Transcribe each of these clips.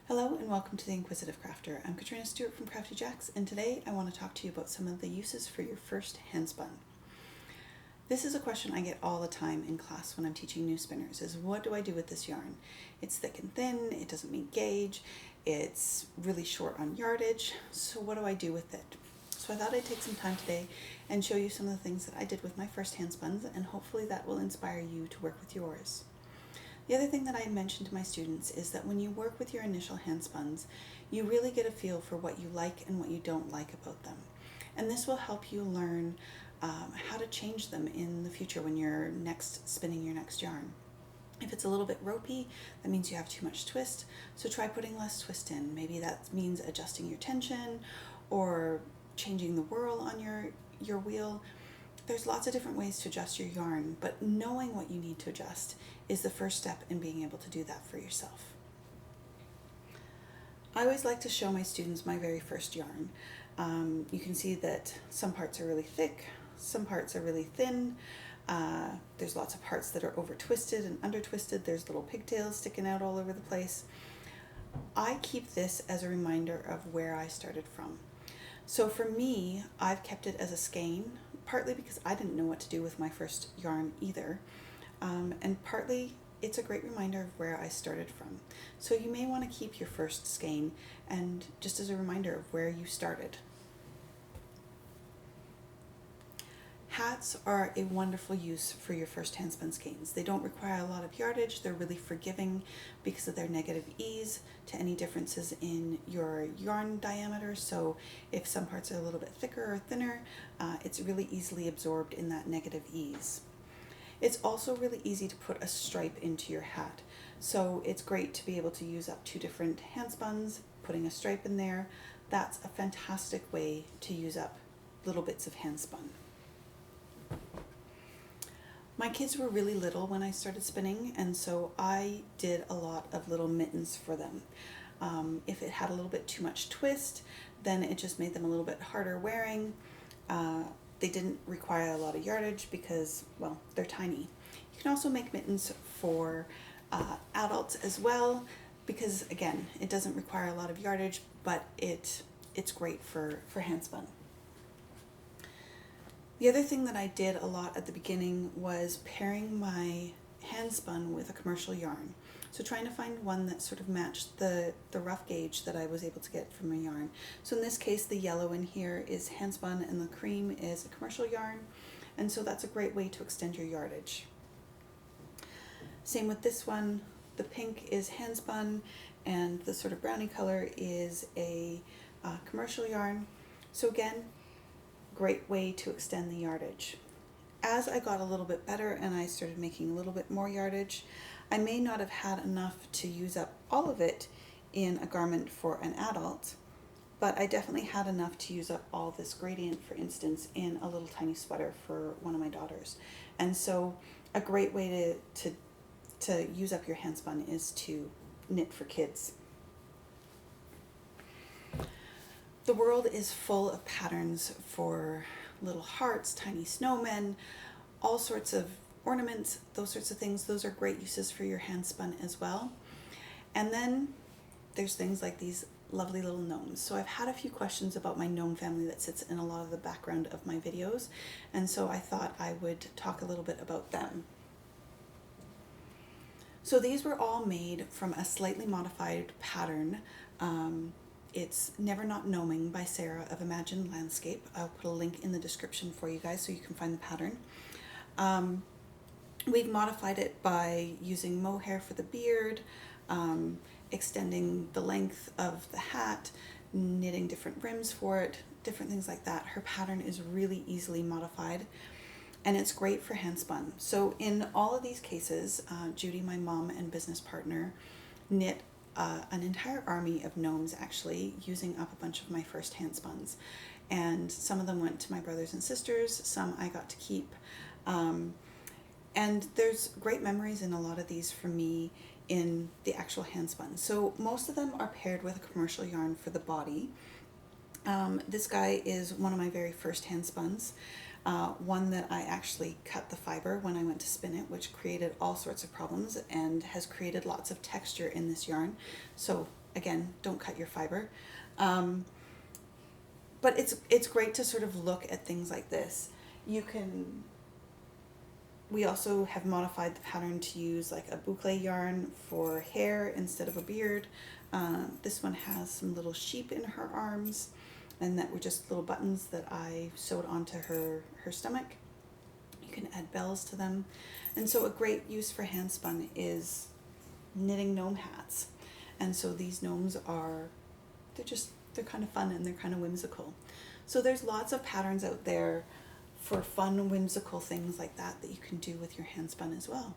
Hello and welcome to The Inquisitive Crafter. I'm Katrina Stewart from Crafty Jacks, and today I want to talk to you about some of the uses for your first handspun. This is a question I get all the time in class when I'm teaching new spinners, is what do I do with this yarn? It's thick and thin, it doesn't meet gauge, it's really short on yardage, so what do I do with it? So I thought I'd take some time today and show you some of the things that I did with my first handspuns, and hopefully that will inspire you to work with yours. The other thing that I mentioned to my students is that when you work with your initial handspuns, you really get a feel for what you like and what you don't like about them. And this will help you learn how to change them in the future when you're spinning your next yarn. If it's a little bit ropey, that means you have too much twist, so try putting less twist in. Maybe that means adjusting your tension or changing the whirl on your wheel. There's lots of different ways to adjust your yarn, but knowing what you need to adjust is the first step in being able to do that for yourself. I always like to show my students my very first yarn. You can see that some parts are really thick, some parts are really thin. There's lots of parts that are over twisted and under twisted. There's little pigtails sticking out all over the place. I keep this as a reminder of where I started from. So for me, I've kept it as a skein, partly because I didn't know what to do with my first yarn either, and partly it's a great reminder of where I started from. So you may want to keep your first skein, and just as a reminder of where you started. Hats are a wonderful use for your first handspun skeins. They don't require a lot of yardage. They're really forgiving because of their negative ease to any differences in your yarn diameter. So if some parts are a little bit thicker or thinner, it's really easily absorbed in that negative ease. It's also really easy to put a stripe into your hat. So it's great to be able to use up two different handspuns, putting a stripe in there. That's a fantastic way to use up little bits of handspun. My kids were really little when I started spinning, and so I did a lot of little mittens for them. If it had a little bit too much twist, then it just made them a little bit harder wearing. They didn't require a lot of yardage because, well, they're tiny. You can also make mittens for adults as well because, again, it doesn't require a lot of yardage, but it's great for handspun. The other thing that I did a lot at the beginning was pairing my handspun with a commercial yarn. So trying to find one that sort of matched the rough gauge that I was able to get from a yarn. So in this case, the yellow in here is handspun and the cream is a commercial yarn. And so that's a great way to extend your yardage. Same with this one. The pink is handspun and the sort of browny color is a commercial yarn. So again, great way to extend the yardage. As I got a little bit better and I started making a little bit more yardage, I may not have had enough to use up all of it in a garment for an adult, but I definitely had enough to use up all this gradient, for instance, in a little tiny sweater for one of my daughters. And so a great way to use up your handspun is to knit for kids. The world is full of patterns for little hearts, tiny snowmen, all sorts of ornaments, those sorts of things. Those are great uses for your handspun as well. And then there's things like these lovely little gnomes. So I've had a few questions about my gnome family that sits in a lot of the background of my videos, and so I thought I would talk a little bit about them. So these were all made from a slightly modified pattern. It's Never Not Gnoming by Sarah of Imagined Landscape. I'll put a link in the description for you guys so you can find the pattern. We've modified it by using mohair for the beard, extending the length of the hat, knitting different rims for it, different things like that. Her pattern is really easily modified and it's great for handspun. So in all of these cases, Judy, my mom and business partner, knit an entire army of gnomes, actually, using up a bunch of my first handspuns. And some of them went to my brothers and sisters, some I got to keep. And there's great memories in a lot of these for me in the actual handspun. So most of them are paired with a commercial yarn for the body. This guy is one of my very first handspuns. One that I actually cut the fiber when I went to spin it, which created all sorts of problems and has created lots of texture in this yarn. So Again, don't cut your fiber. But it's great to sort of look at things like this. We also have modified the pattern to use like a boucle yarn for hair instead of a beard. This one has some little sheep in her arms, and that were just little buttons that I sewed onto her stomach. You can add bells to them. And so a great use for handspun is knitting gnome hats. And so these gnomes they're kind of fun and they're kind of whimsical. So there's lots of patterns out there for fun, whimsical things like that you can do with your handspun as well.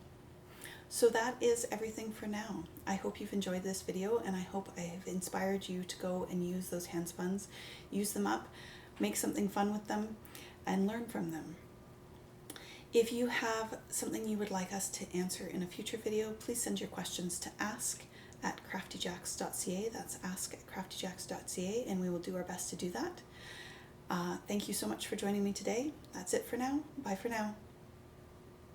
So that is everything for now. I hope you've enjoyed this video, and I hope I have inspired you to go and use those handspuns, use them up, make something fun with them, and learn from them. If you have something you would like us to answer in a future video, please send your questions to ask@craftyjacks.ca. That's ask@craftyjacks.ca, and we will do our best to do that. Thank you so much for joining me today. That's it for now. Bye for now.